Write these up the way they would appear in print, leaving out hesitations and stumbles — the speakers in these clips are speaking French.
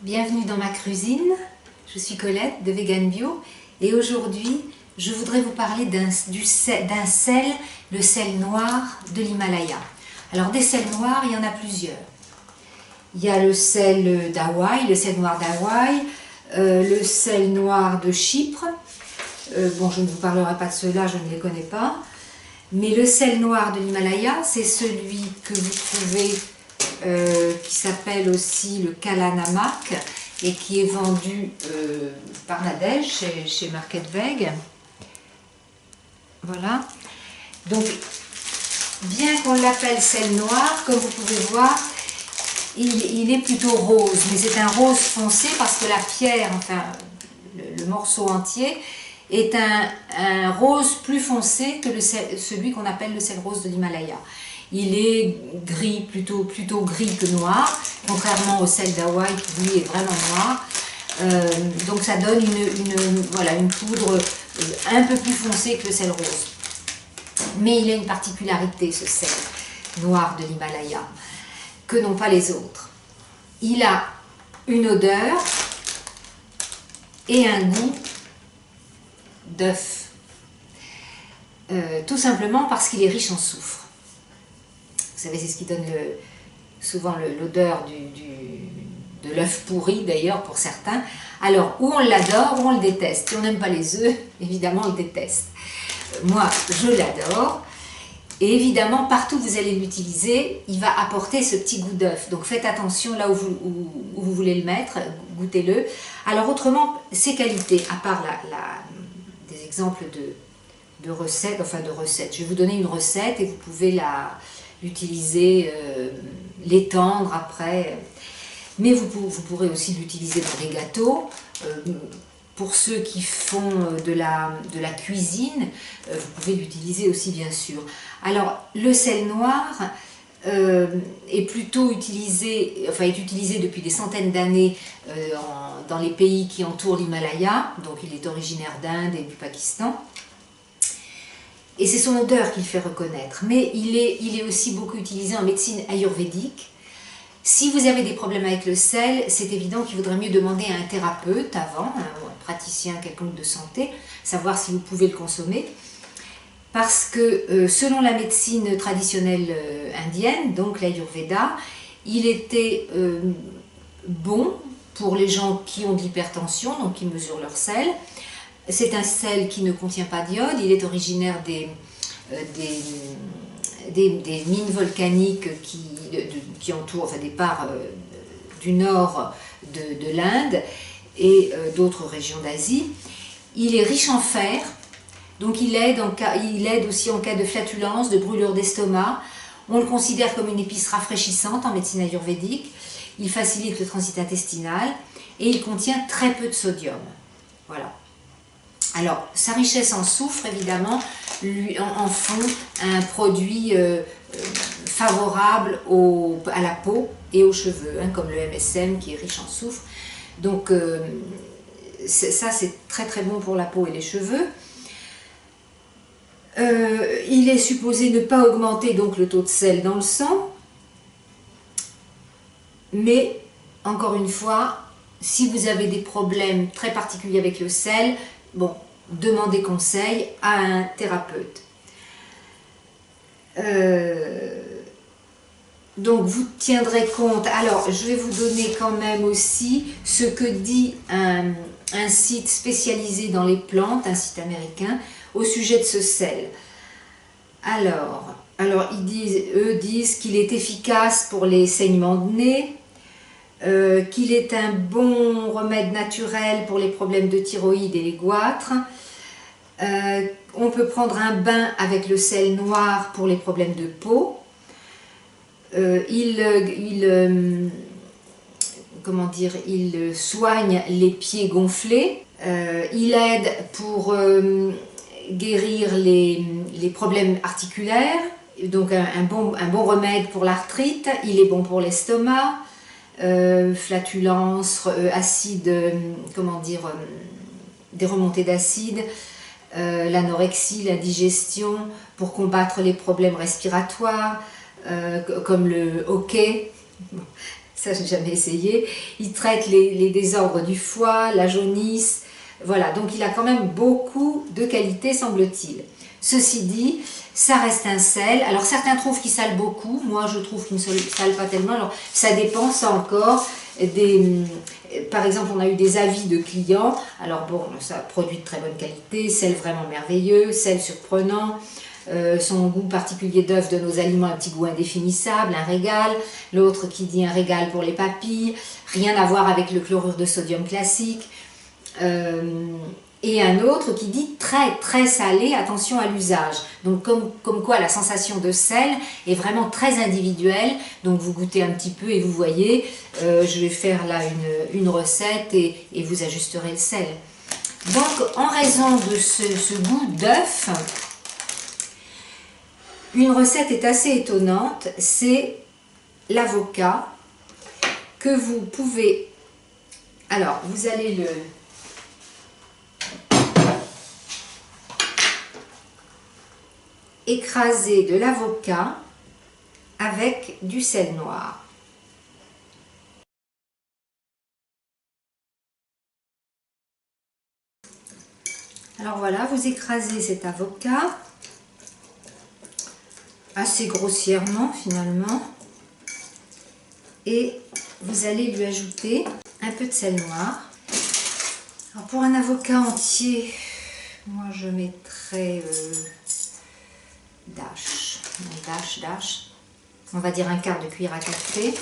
Bienvenue dans ma cuisine, je suis Colette de Vegan Bio et aujourd'hui je voudrais vous parler d'un sel, le sel noir de l'Himalaya. Alors des sels noirs, il y en a plusieurs. Il y a le sel d'Hawaï, le sel noir d'Hawaï, le sel noir de Chypre. Bon, je ne vous parlerai pas de ceux-là, je ne les connais pas. Mais le sel noir de l'Himalaya, c'est celui que vous trouvez qui s'appelle aussi le Kalanamak et qui est vendu par Nadège chez Market Veg. Voilà. Donc, bien qu'on l'appelle sel noir, comme vous pouvez voir, il est plutôt rose, mais c'est un rose foncé parce que la pierre, enfin le morceau entier, est un rose plus foncé que celui qu'on appelle le sel rose de l'Himalaya. Il est gris, plutôt gris que noir, contrairement au sel d'Hawaï qui lui est vraiment noir. Donc ça donne une poudre un peu plus foncée que le sel rose. Mais il a une particularité, ce sel noir de l'Himalaya, que n'ont pas les autres. Il a une odeur et un goût d'œuf. Tout simplement parce qu'il est riche en soufre. Vous savez, c'est ce qui donne souvent l'odeur de l'œuf pourri, d'ailleurs, pour certains. Alors, ou on l'adore, ou on le déteste. Si on n'aime pas les œufs, évidemment, on le déteste. Moi, je l'adore. Et évidemment, partout où vous allez l'utiliser, il va apporter ce petit goût d'œuf. Donc, faites attention là où vous voulez le mettre, goûtez-le. Alors, autrement, ses qualités, à part des exemples de recettes, je vais vous donner une recette et vous pouvez l'utiliser, l'étendre après. Mais vous pourrez aussi l'utiliser dans des gâteaux. Pour ceux qui font de la cuisine, vous pouvez l'utiliser aussi, bien sûr. Alors, le sel noir est plutôt utilisé, est utilisé depuis des centaines d'années dans les pays qui entourent l'Himalaya. Donc, il est originaire d'Inde et du Pakistan. Et c'est son odeur qui le fait reconnaître. Mais il est aussi beaucoup utilisé en médecine ayurvédique. Si vous avez des problèmes avec le sel, c'est évident qu'il vaudrait mieux demander à un thérapeute avant, un praticien quelconque de santé, savoir si vous pouvez le consommer. Parce que selon la médecine traditionnelle indienne, donc l'Ayurveda, il était bon pour les gens qui ont de l'hypertension, donc qui mesurent leur sel. C'est un sel qui ne contient pas d'iode, il est originaire des mines volcaniques qui entourent, des parts du nord de l'Inde et d'autres régions d'Asie. Il est riche en fer, donc il aide aussi en cas de flatulence, de brûlure d'estomac. On le considère comme une épice rafraîchissante en médecine ayurvédique. Il facilite le transit intestinal et il contient très peu de sodium. Voilà. Alors, sa richesse en soufre, évidemment, en font un produit favorable à la peau et aux cheveux, comme le MSM qui est riche en soufre. Donc, ça, c'est très très bon pour la peau et les cheveux. Il est supposé ne pas augmenter donc le taux de sel dans le sang. Mais, encore une fois, si vous avez des problèmes très particuliers avec le sel, bon, demandez conseil à un thérapeute. Donc vous tiendrez compte, alors je vais vous donner quand même aussi ce que dit un site spécialisé dans les plantes, un site américain, au sujet de ce sel. Alors eux disent qu'il est efficace pour les saignements de nez, qu'il est un bon remède naturel pour les problèmes de thyroïde et les goitres. On peut prendre un bain avec le sel noir pour les problèmes de peau. Il soigne les pieds gonflés. Il aide pour guérir les problèmes articulaires. Donc un bon remède pour l'arthrite. Il est bon pour l'estomac. Flatulence, acide, des remontées d'acide, l'anorexie, la digestion, pour combattre les problèmes respiratoires, comme le hoquet. ça j'ai jamais essayé. Il traite les désordres du foie, la jaunisse, voilà, donc il a quand même beaucoup de qualités semble-t-il. Ceci dit, ça reste un sel. Alors certains trouvent qu'il sale beaucoup, moi je trouve qu'il ne sale pas tellement. Alors ça dépend, ça encore. Par exemple, on a eu des avis de clients. Alors bon, ça produit de très bonne qualité, sel vraiment merveilleux, sel surprenant. Son goût particulier d'œuf de nos aliments, un petit goût indéfinissable, un régal. L'autre qui dit un régal pour les papilles. Rien à voir avec le chlorure de sodium classique. Et un autre qui dit très très salé, attention à l'usage. Donc comme quoi la sensation de sel est vraiment très individuelle. Donc vous goûtez un petit peu et vous voyez, je vais faire là une recette et vous ajusterez le sel. Donc en raison de ce goût d'œuf, une recette est assez étonnante, c'est l'avocat que vous pouvez... Alors vous allez le... écraser de l'avocat avec du sel noir. Alors voilà, vous écrasez cet avocat assez grossièrement finalement et vous allez lui ajouter un peu de sel noir. Alors pour un avocat entier, moi je mettrais dash, on va dire un quart de cuillère à café.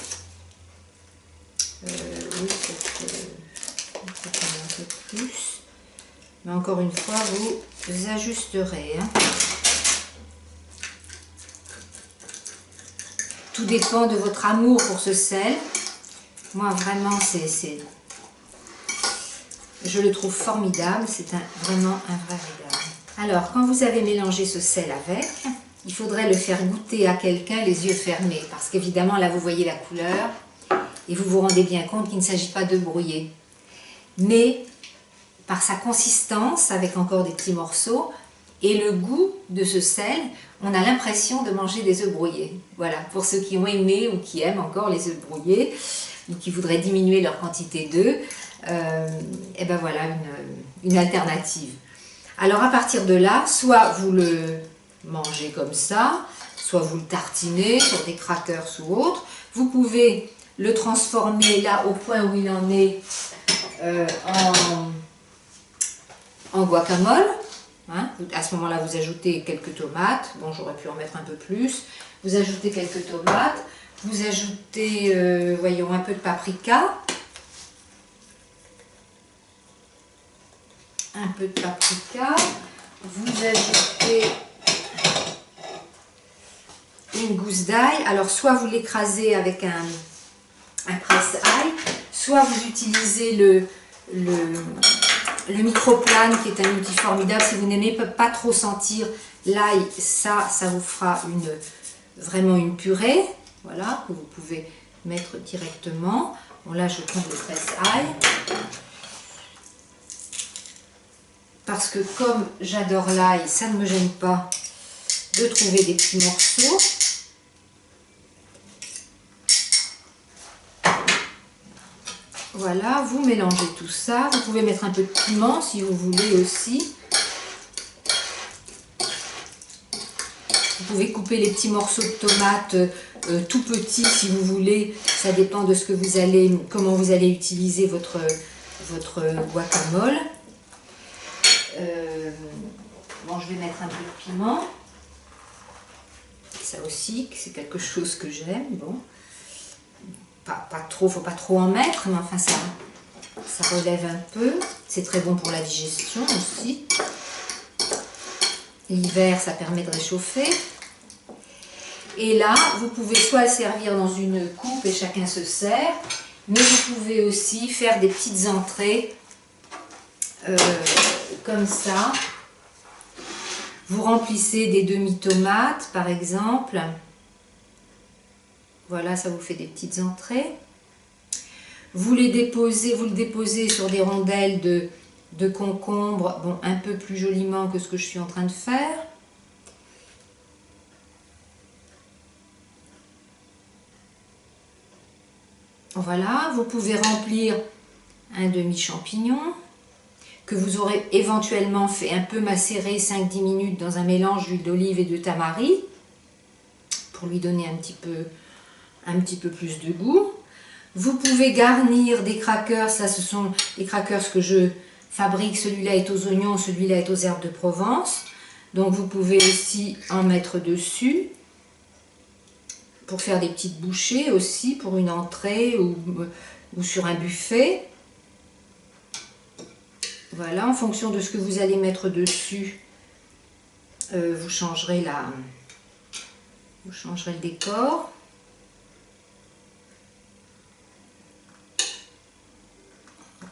Oui, peut-être un peu plus. Mais encore une fois, vous ajusterez. Hein. Tout dépend de votre amour pour ce sel. Moi, vraiment, je le trouve formidable. C'est vraiment un vrai régal. Alors, quand vous avez mélangé ce sel avec, il faudrait le faire goûter à quelqu'un les yeux fermés. Parce qu'évidemment, là, vous voyez la couleur et vous vous rendez bien compte qu'il ne s'agit pas de brouillé. Mais, par sa consistance, avec encore des petits morceaux, et le goût de ce sel, on a l'impression de manger des œufs brouillés. Voilà, pour ceux qui ont aimé ou qui aiment encore les œufs brouillés, ou qui voudraient diminuer leur quantité d'œufs, et ben voilà une alternative. Alors à partir de là, soit vous le mangez comme ça, soit vous le tartinez sur des crackers ou autre. Vous pouvez le transformer là au point où il en est en guacamole. Hein. À ce moment-là, vous ajoutez quelques tomates. Bon, j'aurais pu en mettre un peu plus. Vous ajoutez quelques tomates. Vous ajoutez, voyons, un peu de paprika. Un peu de paprika. Vous ajoutez une gousse d'ail. Alors, soit vous l'écrasez avec un presse-ail, soit vous utilisez le microplane qui est un outil formidable. Si vous n'aimez pas trop sentir l'ail, ça vous fera vraiment une purée, voilà, que vous pouvez mettre directement. Bon là je prends le presse-ail parce que comme j'adore l'ail, ça ne me gêne pas de trouver des petits morceaux. Voilà, vous mélangez tout ça. Vous pouvez mettre un peu de piment si vous voulez aussi. Vous pouvez couper les petits morceaux de tomates tout petits si vous voulez. Ça dépend de ce que comment vous allez utiliser votre guacamole. Bon, je vais mettre un peu de piment. Ça aussi, c'est quelque chose que j'aime. Bon. Pas trop, faut pas trop en mettre, mais enfin ça relève un peu. C'est très bon pour la digestion aussi. L'hiver, ça permet de réchauffer. Et là, vous pouvez soit le servir dans une coupe et chacun se sert, mais vous pouvez aussi faire des petites entrées comme ça. Vous remplissez des demi-tomates, par exemple. Voilà, ça vous fait des petites entrées. Vous le déposez sur des rondelles de concombre, bon, un peu plus joliment que ce que je suis en train de faire. Voilà, vous pouvez remplir un demi-champignon que vous aurez éventuellement fait un peu macérer 5-10 minutes dans un mélange d'huile d'olive et de tamari pour lui donner un petit peu plus de goût. Vous pouvez garnir des crackers, ça ce sont les crackers que je fabrique, celui-là est aux oignons, celui-là est aux herbes de Provence. Donc vous pouvez aussi en mettre dessus pour faire des petites bouchées aussi, pour une entrée ou sur un buffet. Voilà, en fonction de ce que vous allez mettre dessus, vous changerez le décor.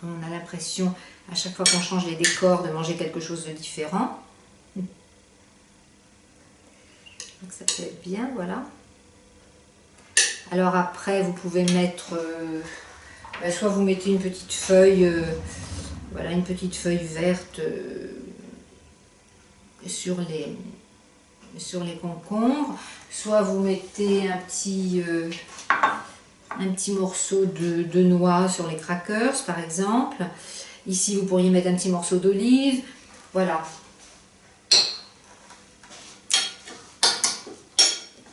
On a l'impression, à chaque fois qu'on change les décors, de manger quelque chose de différent. Donc ça peut être bien, voilà. Alors après, vous pouvez mettre, soit vous mettez une petite feuille, voilà, une petite feuille verte sur les concombres, soit vous mettez un petit morceau de noix sur les crackers par exemple. Ici vous pourriez mettre un petit morceau d'olive, voilà.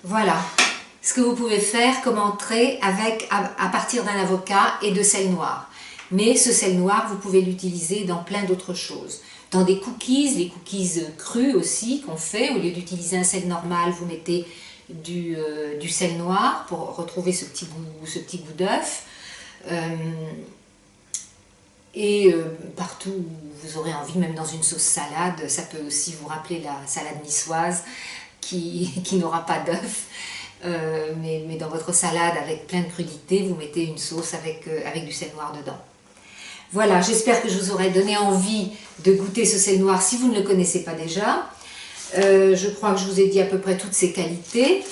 Voilà ce que vous pouvez faire comme entrée à partir d'un avocat et de sel noir. Mais ce sel noir, vous pouvez l'utiliser dans plein d'autres choses. Dans des cookies, les cookies crus aussi qu'on fait, au lieu d'utiliser un sel normal, vous mettez du sel noir pour retrouver ce petit goût d'œuf. Partout où vous aurez envie, même dans une sauce salade, ça peut aussi vous rappeler la salade niçoise qui n'aura pas d'œuf. Mais dans votre salade avec plein de crudités, vous mettez une sauce avec du sel noir dedans. Voilà, j'espère que je vous aurai donné envie de goûter ce sel noir si vous ne le connaissez pas déjà. Je crois que je vous ai dit à peu près toutes ses qualités.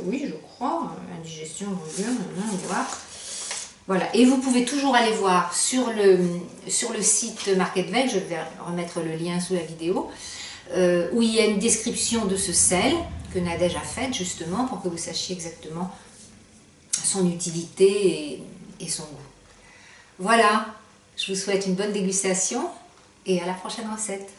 Oui, je crois. Indigestion, brûlure, voilà. Voilà, et vous pouvez toujours aller voir sur le site Market Veg, je vais remettre le lien sous la vidéo, où il y a une description de ce sel que Nadège a faite justement pour que vous sachiez exactement son utilité et son goût. Voilà, je vous souhaite une bonne dégustation et à la prochaine recette.